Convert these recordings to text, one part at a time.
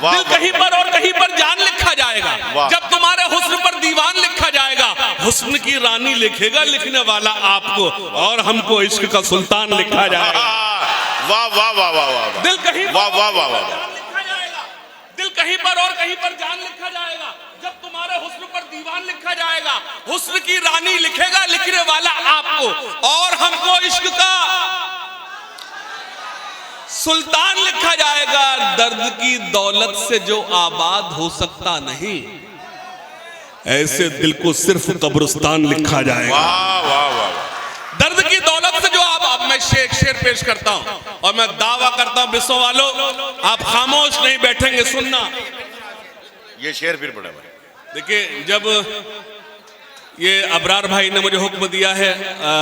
दिल कहीं पर और कहीं पर जान लिखा जाएगा। जब तुम्हारे हुस्न पर दीवान लिखा जाएगा, हुस्न की रानी लिखेगा लिखने वाला आपको, और हमको इश्क का सुल्तान लिखा जाएगा। वाह वाह वाह वाह वाह। दिल कहीं वाह वाह वाह वाह। जान लिखा जाएगा, दिल कहीं पर और कहीं पर जान लिखा जाएगा। जब तुम्हारे हुस्न पर दीवान लिखा जाएगा, हुस्न की रानी लिखेगा लिखने वाला आपको, और हमको इश्क का सुल्तान लिखा जाएगा। दर्द की दौलत से जो आबाद हो सकता नहीं, ऐसे दिल को सिर्फ कब्रिस्तान लिखा जाएगा। वाह वाह वाह। दर्द की दौलत से जो आप मैं शेर पेश करता हूं, और मैं दावा करता हूं विश्व वालों, आप खामोश नहीं बैठेंगे, सुनना। ये शेर फिर पड़ा भाई। देखिए, जब ये अबरार भाई ने मुझे हुक्म दिया है,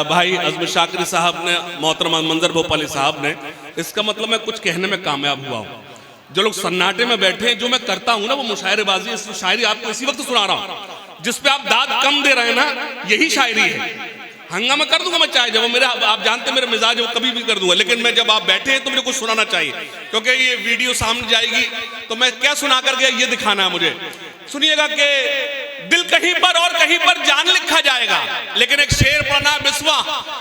भाई अज़म शाकिरी साहब ने, मोहतरम मंजर भोपाली साहब ने, इसका मतलब मैं कुछ कहने में कामयाब हुआ हूँ। जो लोग सन्नाटे में बैठे हैं, जो मैं करता हूँ ना, वो मुशायरेबाजी, इस शायरी आपको इसी वक्त सुना रहा हूँ। जिस पे आप दाद कम दे रहे हैं ना, यही शायरी है। हंगामा कर दूंगा मैं, चाहे जब मेरे, आप जानते मेरे मिजाज, वो कभी भी कर दूंगा, लेकिन मैं जब आप बैठे हैं तो मुझे कुछ सुनाना चाहिए, क्योंकि ये वीडियो सामने जाएगी तो मैं क्या सुना कर गया ये दिखाना है मुझे। सुनिएगा कि दिल कहीं पर और कहीं पर जान लिखा जाएगा, लेकिन एक शेर पढ़ना बिस्वा,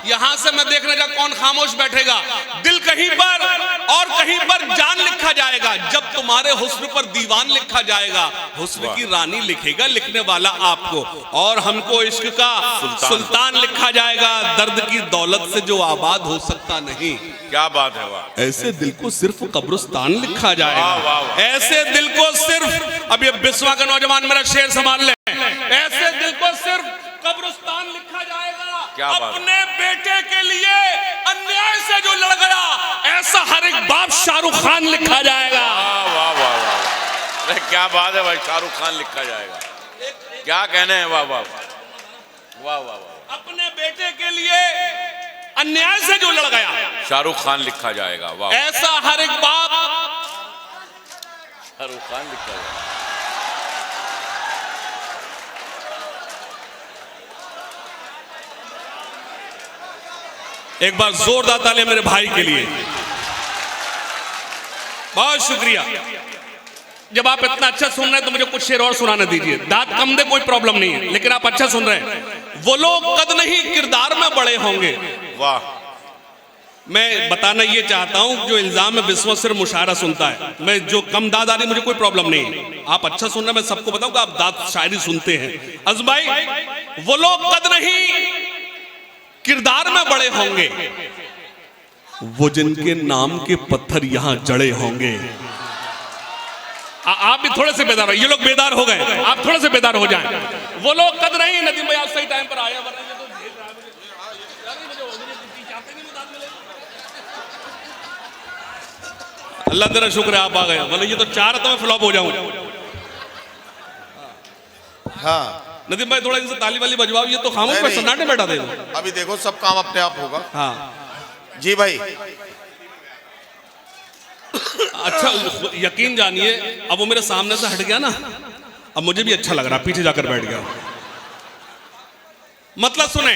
यहां से मैं देखने जा कौन खामोश बैठेगा। दिल कहीं पर और कहीं पर जान लिखा जाएगा, जब तुम्हारे हुस्न पर दीवान लिखा जाएगा, हुस्न की रानी लिखेगा लिखने वाला आपको, और हमको इश्क का सुल्तान लिखा जाएगा। दर्द की दौलत से जो आबाद हो सकता नहीं। क्या बात है, वाह। ऐसे दिल को सिर्फ कब्रिस्तान लिखा जाएगा। ऐसे दिल को सिर्फ, अब ये बिस्वा का नौजवान मेरा शेर संभाल ले, ऐसे दिल को सिर्फ कब्रिस्तान लिखा जाएगा। क्या बात। अपने बेटे के लिए अन्याय से जो लड़ गया, ऐसा हर एक बाप शाहरुख खान लिखा जाएगा। वाह वाह वाह। अरे क्या बात है भाई, शाहरुख खान लिखा जाएगा। क्या कहने हैं, वाह वाह वाह वाह वाह। अपने बेटे के लिए अन्याय से जो लड़ गया, शाहरुख खान लिखा जाएगा। वाह। ऐसा हर एक बाप शाहरुख खान लिखा जाएगा। एक बार जोरदार तालियां मेरे भाई के लिए, बहुत शुक्रिया। जब आप इतना अच्छा सुन रहे हैं तो मुझे कुछ शेर और सुनाने दीजिए। दांत कम दे कोई प्रॉब्लम नहीं है, लेकिन आप अच्छा सुन रहे हैं। वो लोग कद नहीं किरदार में बड़े होंगे। वाह। मैं बताना ये चाहता हूं, जो इल्जाम में बिस्वा सिर्फ मुशायरा सुनता है, मैं जो कम दाद आ रही मुझे कोई प्रॉब्लम नहीं है। आप अच्छा सुन रहे हैं, मैं सबको बताऊंगा आप दाद शायरी सुनते हैं। अज़बाई, वो लोग कद नहीं किरदार में बड़े होंगे, वो जिनके नाम के पत्थर यहां जड़े होंगे। आप भी थोड़े से बेदार हो, ये लोग बेदार हो गए, आप थोड़े से बेदार हो जाएं। वो लोग कद नहीं, नदीम भाई आप सही टाइम पर आए, अल्लाह तेरा शुक्र है आप आ गए, मतलब ये तो चार तो मैं फ्लॉप हो जाऊं। हाँ नदीम भाई थोड़ा इनसे ताली वाली बजवाओ, ये तो खामोश पे सन्नाटे बैठा दे। अभी देखो सब काम अपने आप होगा। हाँ जी भाई। अच्छा यकीन जानिए, अब वो मेरे सामने से हट गया ना, अब मुझे भी अच्छा लग रहा, पीछे जाकर बैठ गया। मतलब सुने,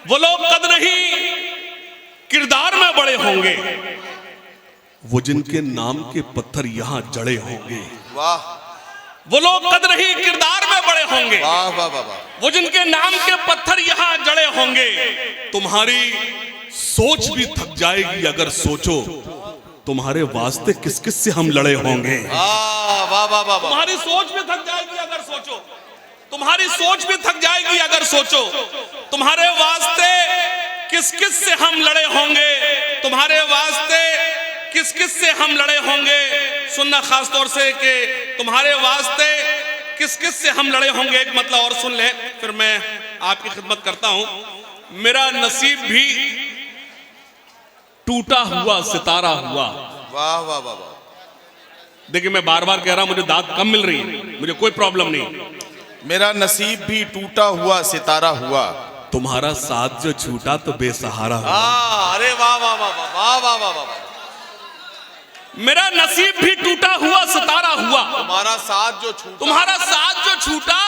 वो लोग कद नहीं किरदार में बड़े होंगे, वो जिनके नाम के पत्थर यहां जड़े होंगे। वाह। वो लोग कद नहीं किरदार में बड़े होंगे, वाह वाह वाह वाह। वो जिनके नाम के पत्थर यहां जड़े होंगे। तुम्हारी सोच भी थक जाएगी अगर सोचो, तुम्हारे वास्ते किस किस से हम लड़े होंगे। वाह वाह वाह वाह। तुम्हारी सोच भी थक जाएगी अगर सोचो, तुम्हारी सोच भी थक जाएगी अगर सोचो, तुम्हारे वास्ते किस किस से हम लड़े होंगे, तुम्हारे वास्ते किस किस से हम लड़े होंगे। सुनना खास तौर से कि तुम्हारे वास्ते किस किस से हम लड़े होंगे। एक मतलब और सुन ले, फिर मैं आपकी खिदमत करता हूं। मेरा नसीब भी टूटा हुआ सितारा हुआ। वाह वाह वाह वाह। देखिए मैं बार बार कह रहा हूं, मुझे दाद कम मिल रही है, मुझे कोई प्रॉब्लम नहीं। मेरा नसीब भी टूटा हुआ सितारा हुआ, तुम्हारा साथ जो छूटा तो बेसहारा हुआ। अरे वाह वाह वाह वाह वाह वाह वाह। मेरा नसीब भी टूटा हुआ सितारा हुआ, तुम्हारा साथ जो छूटा, तुम्हारा साथ जो छूटा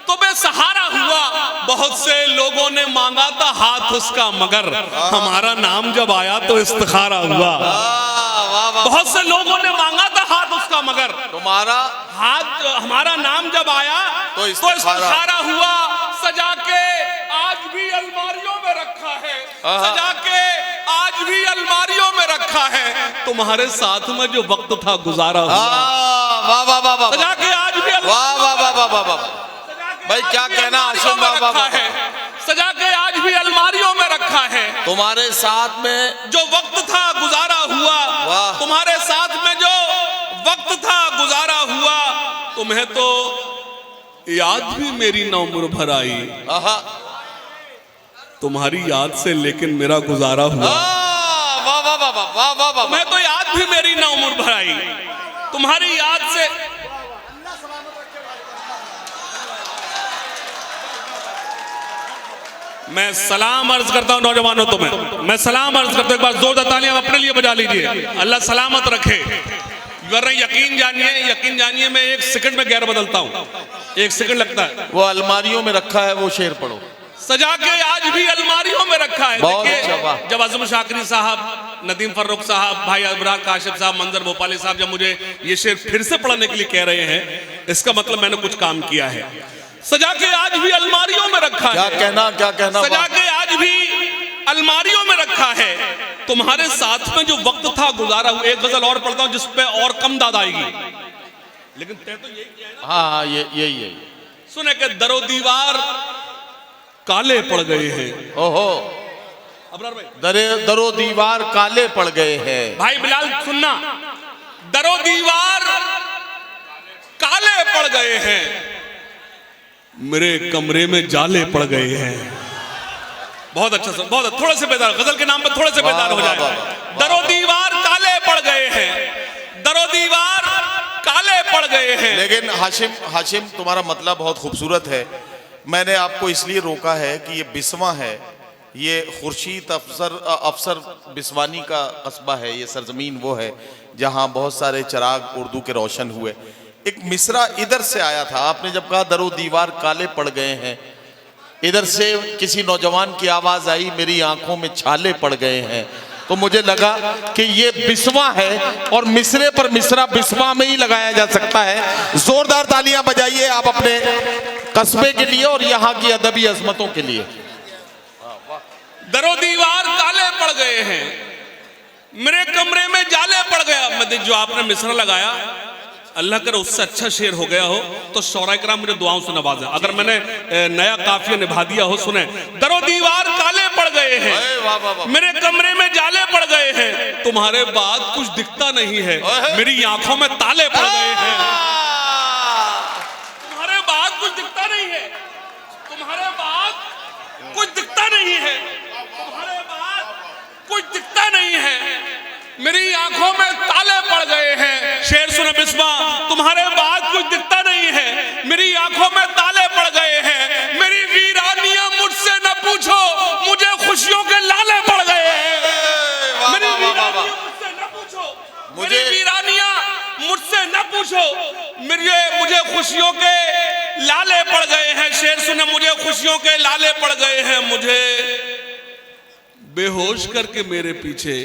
तो बेसहारा हुआ। बहुत से लोगों ने मांगा था हाथ उसका, मगर हमारा नाम जब आया तो इस्तिखारा हुआ। वाह वाह बहुत से लोगों ने मांगा था हाथ उसका, मगर तुम्हारा हाथ, हमारा नाम जब आया तो इस्तिखारा हुआ। सजा के आज भी अलमारियों में रखा है, सजा के आज भी अलमारियों में रखा है। तुम्हारे साथ में जो वक्त था गुजारा हुआ। वाह वाह वाह वाह, सजा के आज भी वाह वाह वाह वाह वाह वाह, भाई क्या कहना हाशिम, वाह वाह वाह, सजा के आज भी अलमारियों में रखा है। तुम्हारे साथ में जो वक्त था गुजारा हुआ, तुम्हारे साथ में जो वक्त था गुजारा हुआ। तुम्हें तो याद भी मेरी नौमर भर आई, तुम्हारी याद से लेकिन मेरा गुजारा हुआ। वाह वाह वाह वाह वाह वाह, तुम्हें तो याद भी मेरी नौमर भर आई, तुम्हारी याद से। मैं सलाम अर्ज करता हूं नौजवानों, तुम्हें मैं सलाम अर्ज करता हूं। एक बार जोरदार तालियां अपने लिए बजा लीजिए। अल्लाह सलामत रखे। वरना यकीन जानिए मैं 1 सेकंड में गैर बदलता हूं, 1 सेकंड लगता है। वो अलमारियों में रखा है, वो शेर पढ़ो। सजा के आज भी अलमारियों में रखा है। बहुत अच्छा, वाह। जब आजम शाकरी साहब, नदीम फर्रुख साहब, भाई अबरार काशिफ साहब, मंजर भोपाली साहब जब मुझे ये शेर फिर से पढ़ने के लिए कह रहे हैं, इसका मतलब मैंने कुछ काम किया है। सजा के आज भी अलमारियों में रखा क्या है, क्या कहना, सजा के आज भी अलमारियों में रखा है। तुम्हारे साथ में जो वक्त था गुजारा हुआ। एक गजल और पढ़ता हूं जिस पे और कम दाद आएगी, लेकिन तय तो यही किया है ना। हाँ यही सुने के दरो दीवार काले पड़ गए हैं। ओहो, अबरार भाई, दरो दीवार काले पड़ गए हैं। भाई बिलाल सुनना, दरो दीवार काले पड़ गए हैं, मेरे कमरे में जाले पड़ गए हैं। बहुत अच्छा सर, बहुत थोड़े से बेदार, गजल के नाम पर थोड़े से बेदार हो जाए। दरो दीवार काले पड़ गए हैं, दरो दीवार काले पड़ गए हैं। लेकिन हाशिम तुम्हारा मतलब बहुत खूबसूरत है। मैंने आपको इसलिए रोका है कि ये बिस्वा है, ये खुर्शीद अफसर बिस्वानी का कस्बा है, ये सरजमीन वो है जहाँ बहुत सारे चिराग उर्दू के रोशन हुए। एक मिसरा इधर से आया था, आपने जब कहा दरो दीवार काले पड़ गए हैं, इधर से किसी नौजवान की आवाज आई, मेरी आंखों में छाले पड़ गए हैं। तो मुझे लगा कि ये बिस्वा है और मिसरे पर मिसरा बिस्वा में ही लगाया जा सकता है। जोरदार तालियां बजाइए आप अपने कस्बे के लिए और यहाँ की अदबी अजमतों के लिए। दरो दीवार काले पड़ गए हैं, मेरे कमरे में जाले पड़ गया। मैं जो आपने मिसरा लगाया, अल्लाह करे उससे अच्छा शेर हो गया हो तो शौरा इकराम मुझे दुआओं से नवाजा। अगर मैंने नया काफिया निभा दिया हो, सुने, दरो दीवार काले पड़ गए हैं, मेरे कमरे में जाले पड़ गए हैं, तुम्हारे बाद कुछ दिखता नहीं है, मेरी आंखों में ताले पड़ गए हैं। तुम्हारे बाद कुछ दिखता नहीं है, तुम्हारे बाद कुछ दिखता नहीं है, तुम्हारे बाद कुछ दिखता नहीं है, मेरी आंखों में ताले पड़ गए हैं। शेर सुने बिस्वा, तुम्हारे बाद कुछ दिखता नहीं है, मेरी आंखों में ताले पड़ गए हैं, मेरी वीरानियां मुझसे न पूछो, मुझे खुशियों के लाले पड़ गए हैं। मेरी वीरानियां मुझसे न पूछो, मेरी वीरानियां मुझसे न पूछो, मुझे खुशियों के लाले पड़ गए हैं। शेर सुने, मुझे खुशियों के लाले पड़ गए हैं, मुझे बेहोश करके मेरे पीछे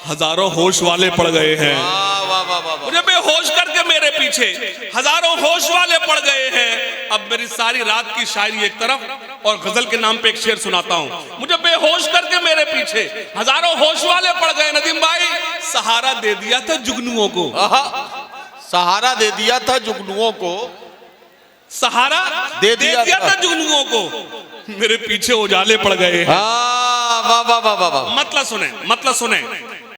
हजारों होश वाले पड़ गए हैं। मुझे बेहोश करके मेरे पीछे हजारों होश वाले पड़ गए हैं। अब मेरी सारी रात की शायरी एक तरफ और गजल के नाम पे एक शेर सुनाता हूँ। मुझे बेहोश करके मेरे पीछे हजारों होश वाले पड़ गए। नदीम भाई, सहारा दे दिया था जुगनुओं को, सहारा दे दिया था जुगनुओं को, सहारा दे दिया था जुगनुओं को, मेरे पीछे उजाले पड़ गए हैं। वाह वाह वाह वाह, मतलब सुने